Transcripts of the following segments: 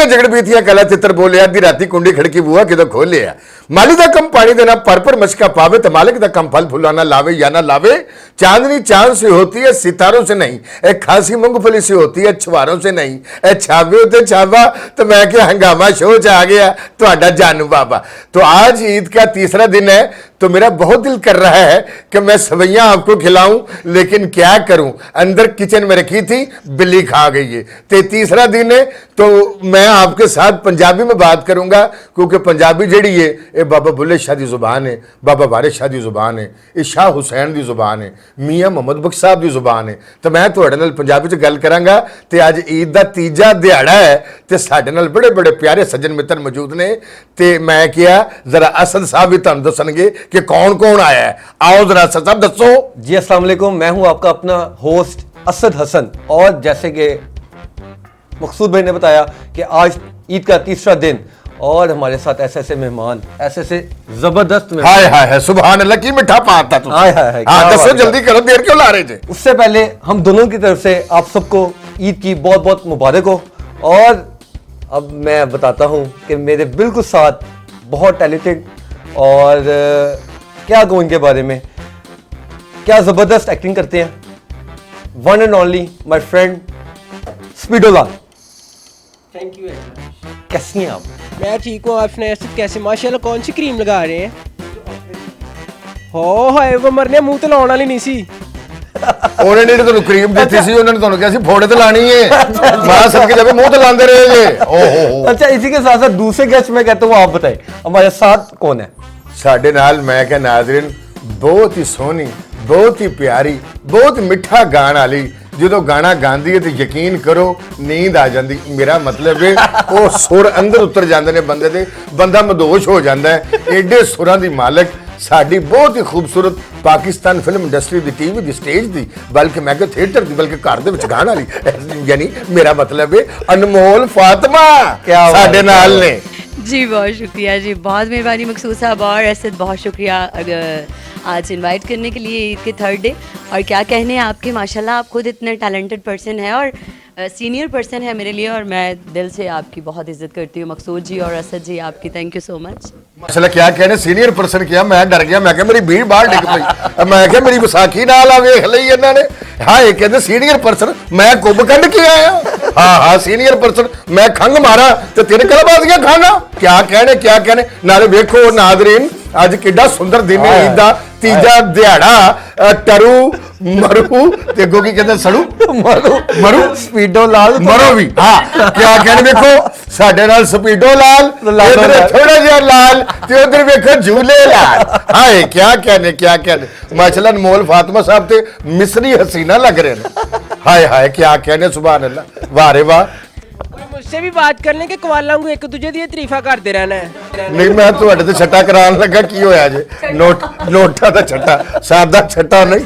बीतिया जगड़ बीतिया कला चित्र बोलिया दी राती कुंडी खड़की बुआ किदों खोल लिया माली दा कम पानी देना पर मशका पावे तो मालिक दा कम फल फुलाना लावे या ना लावे। चांदनी चांद से होती है सितारों से नहीं, एक खांसी मूंगफली से होती है छुआरों से नहीं। ए छावे उते छावा तो मैं क्या हंगामा शो च आ गया तो जानू बाबा। तो आज ईद का तीसरा दिन है तो मेरा बहुत दिल कर रहा है कि मैं सवैयां आपको खिलाऊं, लेकिन क्या करूं, अंदर किचन में रखी थी बिल्ली खा गई है। तो तीसरा दिन है तो मैं आपके साथ पंजाबी में बात करूंगा, क्योंकि पंजाबी जड़ी है ये बाबा बुल्ले शाह की जुबान है, बाबा वारिस शाह की जुबान है, ये शाह हुसैन की जुबान है, मियाँ मोहम्मद बख्श साहब की जुबान है। तो मैं तुहाडे नाल पंजाबी च गल करांगा। तो अज ईद का तीजा दिहाड़ा है तो साडे नाल बड़े बड़े प्यारे सज्जन मित्र मौजूद ने। तो मैं क्या जरा असद साहब भी तुहानूं दसणगे कि कौन कौन आया है। आओ जरा असद साहब दसो जी। अस्सलाम वालेकुम, मैं हूं आपका अपना होस्ट असद हसन। और जैसे कि मकसूद भाई ने बताया कि आज ईद का तीसरा दिन और हमारे साथ ऐसे ऐसे मेहमान, ऐसे ऐसे जबरदस्त मेहमान। हाय हाय हाय सुभान अल्लाह की मिठा पाता तू। हाय हाय हाय, हाँ क्या दसो बात है। जल्दी करो, देर क्यों ला रहे थे। उससे पहले हम दोनों की तरफ से आप सबको ईद की बहुत बहुत मुबारक हो। और अब मैं बताता हूं कि मेरे बिल्कुल साथ बहुत टैलेंटेड और क्या कहूँ इनके बारे में, क्या ज़बरदस्त एक्टिंग करते हैं, one and only my friend Speedo Lal. Thank you. कैसी हैं आप? मैं ठीक हूँ, आप सुनाए कैसे? माशाल्लाह कौन सी क्रीम लगा रहे हैं? हो हाय वो मरने मुंह तो लाने वाली नहीं सी। ਉਹਨੇ ਨੇ ਤੁਹਾਨੂੰ ਕਰੀਮ ਦਿੱਤੀ ਸੀ, ਉਹਨਾਂ ਨੇ ਤੁਹਾਨੂੰ ਕਿਹਾ ਸੀ ਫੋੜੇ ਤੇ ਲਾਣੀ ਹੈ, ਮਾਂ ਸਦਕੇ ਜਾਵੇ ਮੂੰਹ ਤੇ ਲਾਉਂਦੇ ਰਹੇ ਜੇ। ਓਹੋ अच्छा, इसी के साथ साथ दूसरे गेस्ट में कहता हूँ आप बताएं हमारे साथ कौन है? ਸਾਡੇ ਨਾਲ ਮੈਂ ਕਿਹਾ ਨਾਜ਼ਰੀਨ ਬਹੁਤ ਹੀ ਸੋਹਣੀ, ਬਹੁਤ ਹੀ ਪਿਆਰੀ, ਬਹੁਤ ਮਿੱਠਾ ਗਾਣ ਵਾਲੀ, ਜਦੋਂ ਗਾਣਾ ਗਾਉਂਦੀ ਹੈ ਤੇ ਯਕੀਨ ਕਰੋ ਨੀਂਦ ਆ ਜਾਂਦੀ। ਮੇਰਾ ਮਤਲਬ ਹੈ ਉਹ ਸੁਰ ਅੰਦਰ ਉਤਰ ਜਾਂਦੇ ਨੇ ਬੰਦੇ ਦੇ, ਬੰਦਾ ਮਦੋਸ਼ ਹੋ ਜਾਂਦਾ ਹੈ। ਐਡੇ ਸੁਰਾਂ ਦੀ ਮਾਲਕ ਸਾਡੀ ਬਹੁਤ ਹੀ ਖੂਬਸੂਰਤ ਪਾਕਿਸਤਾਨ ਫਿਲਮ ਇੰਡਸਟਰੀ ਦੀ, ਟੀਵੀ ਦੀ, ਸਟੇਜ ਦੀ, ਬਲਕਿ ਮੈਂ ਕਿਹਾ ਥੀਏਟਰ ਦੀ, ਬਲਕਿ ਘਰ ਦੇ ਵਿੱਚ ਗਾਣ ਵਾਲੀ, ਯਾਨੀ ਮੇਰਾ ਮਤਲਬ ਹੈ ਅਨਮੋਲ ਫਾਤਮਾ ਸਾਡੇ ਨਾਲ ਨੇ। जी बहुत शुक्रिया जी, बहुत मेहरबानी मकसूद साहब और असद, बहुत शुक्रिया आज इनवाइट करने के लिए ईद के थर्ड डे। और क्या कहने हैं आपके, माशाल्लाह आप खुद इतने टैलेंटेड पर्सन है और सीनियर पर्सन है मेरे लिए, और मैं दिल से आपकी बहुत इज्जत करती हूँ मकसूद जी और असद जी आपकी। Thank you so much. माशाल्लाह क्या कहने सीनियर पर्सन किया, मैं डर गया, मैं क्या मेरी भीड़ बाहर डिग पई, मैं क्या मेरी विसाखी नाल आ वेख लई इन्हां ने। हाँ ये कहते सीनियर पर्सन, मैं कुब कढ़ के आया। हाँ हाँ सीनियर पर्सन, मैं खंग मारा तो तेरे कलाबाजियां खाना। क्या कहने नाले वेखो नाज़रीन ਅੱਜ ਕਿੱਡਾ ਸੁੰਦਰ ਦਿਨ ਹੈ ਈਦ ਦਾ ਤੀਜਾ ਦਿਹਾੜਾ। ਟਰੂ ਮਰੂ ਤੇ ਅੱਗੋਂ ਕੀ ਕਹਿੰਦੇ ਸੜੂ ਮਰੂ स्पीडो लाल ਮਰੋ ਵੀ। ਹਾਂ ਕਿਆ ਕਹਿੰਦੇ ਵੇਖੋ ਸਾਡੇ ਨਾਲ ਸਪੀਡੋ ਲਾਲ, ਇਧਰ ਥੋੜਾ ਜਿਹਾ ਲਾਲ ਤੇ ਉਧਰ ਵੇਖੋ ਝੂਲੇ ਲਾਲ। ਹਾਏ ਕਿਆ कहने ਮਾਸ਼ਾਅੱਲਾ ਅਨਮੋਲ ਫਾਤਮਾ ਸਾਹਿਬ ਤੇ ਮਿਸਰੀ ਹਸੀਨਾ ਲੱਗ ਰਹੇ ਨੇ। ਹਾਏ ਹਾਏ ਕਿਆ कहने ਸੁਭਾਨ ਅੱਲਾ, ਵਾਹ ਰੇ ਵਾਹ। मुझसे भी बात कर लें कि कवालां को एक दूजे दी तारीफा करते रहना है। नहीं मैं ਤੁਹਾਡੇ ਤੇ ਛੱਟਾ ਕਰਾਉਣ ਲੱਗਾ, ਕੀ ਹੋਇਆ ਜੇ? ਨੋਟਾਂ ਦਾ ਛੱਟਾ, ਸਾਦਾ ਛੱਟਾ ਨਹੀਂ।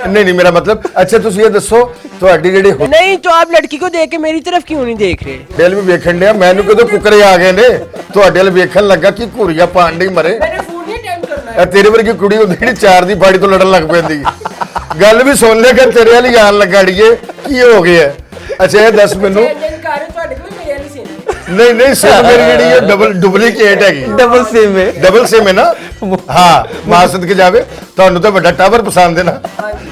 नहीं मेरा मतलब अच्छा ਤੁਸੀਂ ਇਹ ਦੱਸੋ ਤੁਹਾਡੀ ਜਿਹੜੀ नहीं तो आप लड़की को देख के मेरी तरफ क्यों नहीं देख रहे? ਦਿਲ ਵੀ ਵੇਖਣ ਡਿਆ, ਮੈਨੂੰ ਕਦੋਂ ਕੁਕਰੇ ਆ ਗਏ ਨੇ ਤੁਹਾਡੇ ਵੱਲ ਵੇਖਣ ਲੱਗਾ ਕਿ ਘੂਰੀਆ ਪਾਣ ਨਹੀਂ ਮਰੇ। मैंने फोन नहीं अटेंड करना है। ਇਹ ਤੇਰੇ ਵਰਗੀ ਕੁੜੀ ਹੁੰਦੀ ਜਿਹੜੀ ਚਾਰ ਦੀ ਬਾੜੀ ਤੋਂ ਲੜਨ ਲੱਗ ਪੈਂਦੀ। ਗੱਲ ਵੀ ਸੁਣ ਲੈ ਕਿ ਤੇਰੇ ਵਾਲੀ ਆਣ ਲੱਗਾ ਅੜੀਏ, ਕੀ ਹੋ ਗਿਆ? ਅੱਛਾ ਇਹ ਦੱਸ ਮੈਨੂੰ। नहीं नहीं सिम मेरी ਜਿਹੜੀ ਇਹ ਡੁਪਲੀਕੇਟ ਹੈਗੀ, डबल सिम है। ਡਬਲ ਸਿਮ ਹੈ ਨਾ। ਹਾਂ ਮਾਸਦ ਕੇ ਜਾਵੇ ਤੁਹਾਨੂੰ ਤਾਂ ਵੱਡਾ ਟਾਵਰ ਪਸੰਦ ਹੈ ਨਾ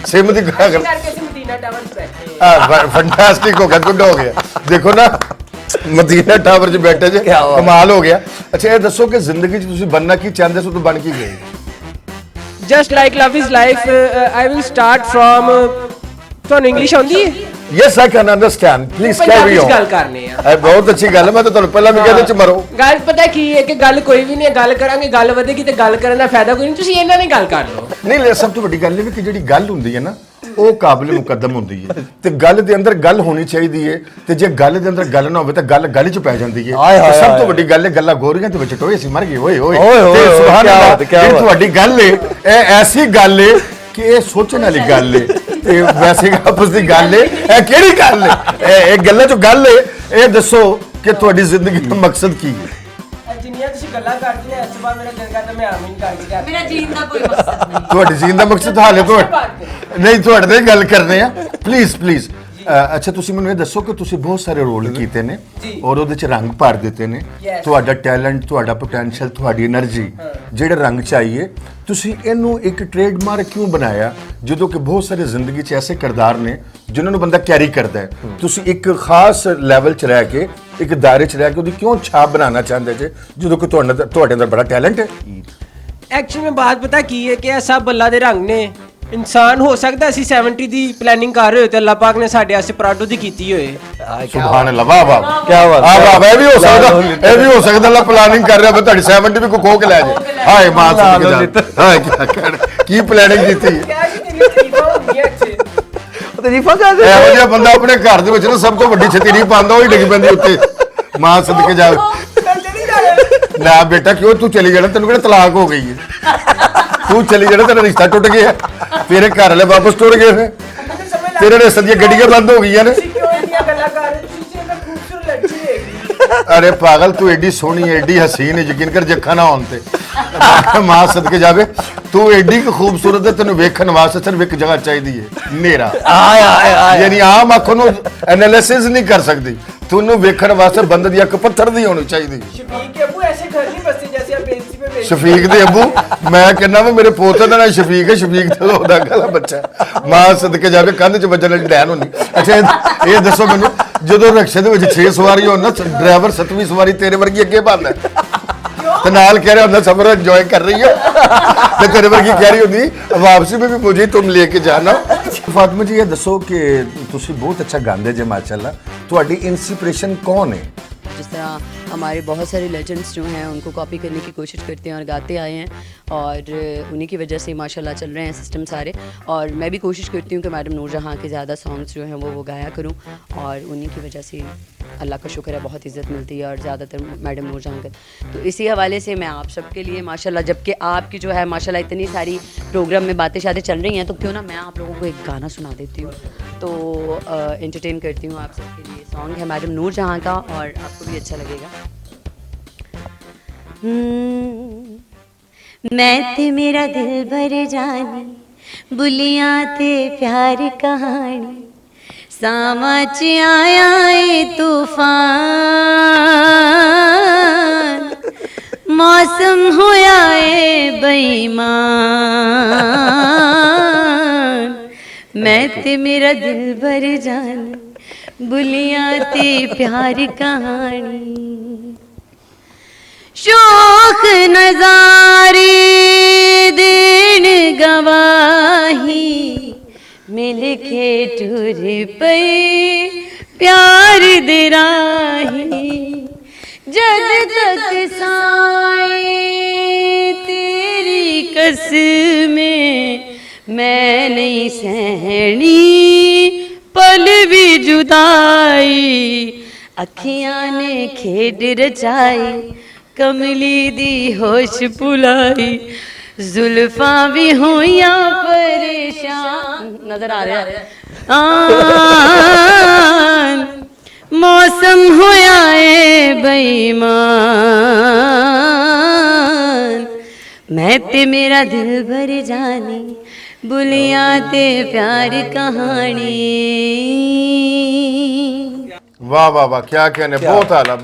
ਸਿਮ ਦੀ ਗੱਲ। फैंटास्टिक हो गया, गुड हो गया। देखो ना मदीना टावर च बैठे जे, कमाल हो गया। अच्छा ये दसो कि जिंदगी च तुसी बनना की चाहते सो तो बन की गए? Just like love is life, I will start from ਤੁਹਾਨੂੰ ਇੰਗਲਿਸ਼ ਆਉਂਦੀ ਹੈ? Yes I can understand, please carry on। ਗੱਲ ਕਰਨੀ ਆ ਇਹ ਬਹੁਤ ਅੱਛੀ ਗੱਲ ਹੈ, ਮੈਂ ਤਾਂ ਤੁਹਾਨੂੰ ਪਹਿਲਾਂ ਵੀ ਕਹਿੰਦੇ ਚ ਮਰੋ। ਗੱਲ ਪਤਾ ਕੀ ਹੈ ਕਿ ਗੱਲ ਕੋਈ ਵੀ ਨਹੀਂ ਹੈ, ਗੱਲ ਕਰਾਂਗੇ ਗੱਲ ਵਧੇਗੀ ਤੇ ਗੱਲ ਕਰਨ ਦਾ ਫਾਇਦਾ ਕੋਈ ਨਹੀਂ, ਤੁਸੀਂ ਇਹਨਾਂ ਨਾਲ ਗੱਲ ਕਰ ਲਓ। ਨਹੀਂ ਲੈ ਸਭ ਤੋਂ ਵੱਡੀ ਗੱਲ ਇਹ ਵੀ ਕਿ ਜਿਹੜੀ ਗੱਲ ਹੁੰਦੀ ਹੈ ਨਾ ਉਹ ਕਾਬਿਲ ਮੁਕੱਦਮ ਹੁੰਦੀ ਹੈ, ਤੇ ਗੱਲ ਦੇ ਅੰਦਰ ਗੱਲ ਹੋਣੀ ਚਾਹੀਦੀ ਹੈ, ਤੇ ਜੇ ਗੱਲ ਦੇ ਅੰਦਰ ਗੱਲ ਨਾ ਹੋਵੇ ਤਾਂ ਗੱਲ ਗੱਲ ਚ ਪੈ ਜਾਂਦੀ ਹੈ। ਸਭ ਤੋਂ ਵੱਡੀ ਗੱਲ ਹੈ ਗੱਲਾਂ ਗੋਰੀਆਂ ਤੇ ਵਿੱਚ ਟੋਏ ਸੀ ਮਰ ਗਏ ਓਏ ਓਏ। ਤੇ ਸੁਭਾਨ ਅੱਲਾਹ ਜਿਹੜੀ ਤੁਹਾਡੀ ਗੱਲ ਹੈ ਇਹ ਐਸੀ ਗੱਲ ਹੈ ਕਿ ਇਹ ਸੋਚਣ ਵਾਲੀ ਗੱਲ ਹੈ, ਤੇ ਵੈਸੇ ਆਪਸ ਦੀ ਗੱਲ ਹੈ। ਇਹ ਕਿਹੜੀ ਗੱਲ ਹੈ? ਇਹ ਗੱਲਾਂ ਚੋਂ ਗੱਲ ਹੈ। ਇਹ ਦੱਸੋ ਕਿ ਤੁਹਾਡੀ ਜ਼ਿੰਦਗੀ ਦਾ ਮਕਸਦ ਕੀ ਹੈ? ਜਿੰਨੀਆਂ ਤੁਸੀਂ ਗੱਲਾਂ ਕਰਦੇ ਨੇ ਇਸ ਵਾਰ ਮੇਰਾ ਦਿਲ ਕਰਦਾ ਮੈਂ ਆਮੀਨ ਕਰਕੇ ਜਾ। मेरा जीन का कोई मकसद नहीं। ਤੁਹਾਡੀ ਜੀਣ ਦਾ ਮਕਸਦ ਹਾਲੇ ਨਹੀਂ ਤੁਹਾਡੇ ਤੇ ਗੱਲ ਕਰਨੇ ਆ। ਪਲੀਜ਼ ਅੱਛਾ ਤੁਸੀਂ ਮੈਨੂੰ ਇਹ ਦੱਸੋ ਕਿ ਤੁਸੀਂ ਬਹੁਤ ਸਾਰੇ ਰੋਲ ਕੀਤੇ ਨੇ ਔਰ ਉਹਦੇ ਚ ਰੰਗ ਭਰ ਦਿੱਤੇ ਨੇ ਤੁਹਾਡਾ ਟੈਲੈਂਟ ਤੁਹਾਡਾ ਪੋਟੈਂਸ਼ੀਅਲ ਤੁਹਾਡੀ એનર્ਜੀ ਜਿਹੜੇ ਰੰਗ ਚਾਹੀਏ ਤੁਸੀਂ ਇਹਨੂੰ ਇੱਕ ਟ੍ਰੇਡਮਾਰਕ ਕਿਉਂ ਬਣਾਇਆ ਜਦੋਂ ਕਿ ਬਹੁਤ ਸਾਰੇ ਜ਼ਿੰਦਗੀ 'ਚ ਐਸੇ ਕਿਰਦਾਰ ਨੇ ਜਿਨ੍ਹਾਂ ਨੂੰ ਬੰਦਾ ਕੈਰੀ ਕਰਦਾ ਹੈ ਤੁਸੀਂ ਇੱਕ ਖਾਸ ਲੈਵਲ 'ਚ ਰਹਿ ਕੇ ਇੱਕ ਦਾਇਰੇ 'ਚ ਰਹਿ ਕੇ ਉਹਦੀ ਕਿਉਂ ਛਾਪ ਬਣਾਉਣਾ ਚਾਹੁੰਦੇ ਜੇ ਜਦੋਂ ਕਿ ਤੁਹਾਡੇ ਅੰਦਰ ਬੜਾ ਟੈਲੈਂਟ ਹੈ ਐਕਚੁਅਲੀ में बात पता की है कि ਇਹ ਸਭ ਬੱਲਾ ਦੇ ਰੰਗ ਨੇ ਇਨਸਾਨ ਹੋ ਸਕਦਾ ਅਸੀਂ 70 ਦੀ ਪਲੈਨਿੰਗ ਕਰ ਰਹੇ ਹੋ ਤੇ ਅੱਲਾਹ ਪਾਕ ਨੇ ਸਾਡੇ ਵਾਸਤੇ ਪ੍ਰਾਡੋ ਦੀ ਕੀਤੀ ਹੋਏ ਸੁਭਾਨ ਅੱਲਾਹ ਵਾਹ ਵਾਹ क्या बात ਆ ਵਾਹ ਇਹ ਵੀ ਹੋ ਸਕਦਾ ਇਹ ਵੀ ਹੋ ਸਕਦਾ ਅੱਲਾਹ ਪਲਾਨਿੰਗ ਕਰ ਰਿਹਾ ਤੁਹਾਡੀ 70 ਵੀ ਕੋਈ ਖੋ ਕੇ ਲੈ ਜਾਏ ਹਾਏ ਮਾਂ ਸਦਕੇ ਹਾਏ ਕੀ ਪਲੈਨਿੰਗ ਕੀਤੀ तरीफा क्या ਇਹੋ ਜਿਹਾ ਬੰਦਾ ਆਪਣੇ ਘਰ ਦੇ ਵਿੱਚ ਨਾ ਸਭ ਤੋਂ ਵੱਡੀ ਛਤਰੀ ਪਾਉਂਦਾ ਉਹ ਹੀ ਡਿੱਗ ਪੈਂਦੀ ਉੱਤੇ ਮਾਂ ਸਦਕੇ ਜਾਵੇ ਨਾ ਬੇਟਾ ਕਿਉਂ ਤੂੰ ਚਲੀ ਜਾਣਾ ਤੈਨੂੰ ਕਿਹੜਾ ਤਲਾਕ ਹੋ ਗਈ ਹੈ ਤੂੰ ਚਲੀ ਜਾਣਾ ਤੇਰਾ ਰਿਸ਼ਤਾ ਟੁੱਟ ਗਿਆ ਤੇਰੇ ਘਰ ਵਾਲੇ ਵਾਪਸ ਟੁਰ ਗਏ ਨੇ ਤੇਰੇ ਰਿਸ਼ਤੇ ਦੀਆਂ ਗੱਡੀਆਂ ਬੰਦ ਹੋ ਗਈਆਂ ਨੇ अरे पागल तू एडी सोहनी एडी हसीन यकीन कर जखा ना होन ते मां सदके जावे तू एडी खूबसूरत है तेन वेखन वास्ते सिर्फ एक जगह चाहिए नेरा यानी आम अख नु एनालिसिस नहीं कर सकती तूनु वेखन वास्ते बंदे दी अख पत्थर दी होनी चाहिए शफीक के अबू ऐसे घर नहीं बसते जैसे आप बेंची पे बैठे शफीक दे अबू मैं कहना वा मेरे पोते दा नाम शफीक है शफीक ते ओदा गला बच्चा मां सदके जावे कंध च बजन वाली डैन होनी अच्छा ये दसो मैनू ਜਦੋਂ ਰਿਕਸ਼ੇ ਦੇ ਵਿੱਚ 6 ਸਵਾਰੀ ਹੋਣ ਨਾ ਡਰਾਈਵਰ 7ਵੀਂ ਸਵਾਰੀ ਤੇਰੇ ਵਰਗੀ ਅੱਗੇ ਬੰਦਾ ਤੇ ਨਾਲ ਕਹਿ ਰਿਹਾ ਹੁੰਦਾ ਸਫ਼ਰ ਇੰਜੋਏ ਕਰ ਰਹੀ ਹੈ ਤੇ ਤੇਰੇ ਵਰਗੀ ਕਹਿ ਰਹੀ ਹੁੰਦੀ ਵਾਪਸੀ में भी मुझे तुम लेके जाना फातिमा जी ये दसो कि ਤੁਸੀਂ ਬਹੁਤ ਅੱਛਾ ਗਾਉਂਦੇ ਜੇ ਮਾਸ਼ਾਅੱਲਾ ਤੁਹਾਡੀ इंस्पिरेशन कौन है जिस तरह हमारे बहुत सारे लेजेंड्स जो हैं उनको कॉपी करने की कोशिश करते हैं और गाते आए हैं और उन्हीं की वजह से माशाल्लाह चल रहे हैं सिस्टम सारे और मैं भी कोशिश करती हूँ कि मैडम नूरजहाँ के ज़्यादा सॉन्ग्स जो हैं वो गाया करूँ और उन्हीं की वजह से अल्लाह का शुक्र है बहुत इज़्ज़त मिलती है और ज़्यादातर मैडम नूरजहाँ का तो इसी हवाले से मैं आप सबके लिए माशाल्लाह जबकि आपकी जो है माशाल्लाह इतनी सारी प्रोग्राम में बातें शातें चल रही हैं तो क्यों ना मैं आप लोगों को एक गाना सुना देती हूँ तो एंटरटेन करती हूँ आप सबके लिए सॉन्ग है मैडम नूरजहाँ का और आपको भी अच्छा लगेगा मैं ते मेरा दिल भर जानी बुलियां ते प्यार कहानी सामा च आया ए तूफान मौसम होया ए बेईमान मैं ते मेरा दिल भर जानी बुलियां ते प्यार कहानी शोख नजारे देन गवाही मिल के टूर पे प्यार दे राही जद तक साए तेरी कसमें मैं नहीं सहनी पल भी जुदाई अखियां ने खेड रचाई कमली दी होश पुलाई जुल्फा भी होया परेशान नजर आ रहा है मौसम होया ए बेईमान मैं ते मेरा दिल भर जानी बुलियां ते प्यार कहानी वाह वाह वाह क्या कहने बहुत आला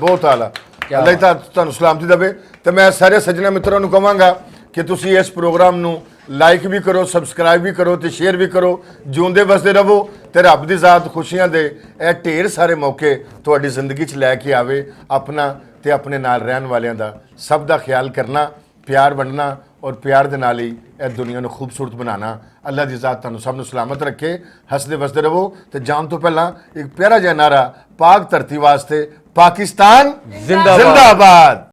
ਅੱਲਾਹ ਤਾਲਾ ਤੁਹਾਨੂੰ ਸਲਾਮਤੀ ਦੇਵੇ ਤੇ ਮੈਂ ਸਾਰੇ ਸੱਜਣਾ ਮਿੱਤਰਾਂ ਨੂੰ ਕਹਾਂਗਾ ਕਿ ਤੁਸੀਂ ਇਸ ਪ੍ਰੋਗਰਾਮ ਨੂੰ ਲਾਈਕ ਵੀ ਕਰੋ ਸਬਸਕ੍ਰਾਈਬ ਵੀ ਕਰੋ ਤੇ ਸ਼ੇਅਰ ਵੀ ਕਰੋ ਜਿਉਂਦੇ ਵਸਦੇ ਰਹੋ ਤੇ ਰੱਬ ਦੀ ਜ਼ਾਤ ਖੁਸ਼ੀਆਂ ਦੇ ਇਹ ਢੇਰ ਸਾਰੇ ਮੌਕੇ ਤੁਹਾਡੀ ਜ਼ਿੰਦਗੀ 'ਚ ਲੈ ਕੇ ਆਵੇ ਆਪਣਾ ਤੇ ਆਪਣੇ ਨਾਲ ਰਹਿਣ ਵਾਲਿਆਂ ਦਾ ਸਭ ਦਾ ਖਿਆਲ ਕਰਨਾ ਪਿਆਰ ਵੰਡਣਾ और प्यार दे नाल ही इस दुनिया को खूबसूरत बनाना अल्लाह की ज़ात तुहानू सब नू सलामत रखे हसदे वसदे रहो तो जान तो पहला एक प्यारा जिहा नारा पाक धरती वास्ते पाकिस्तान जिंदाबाद।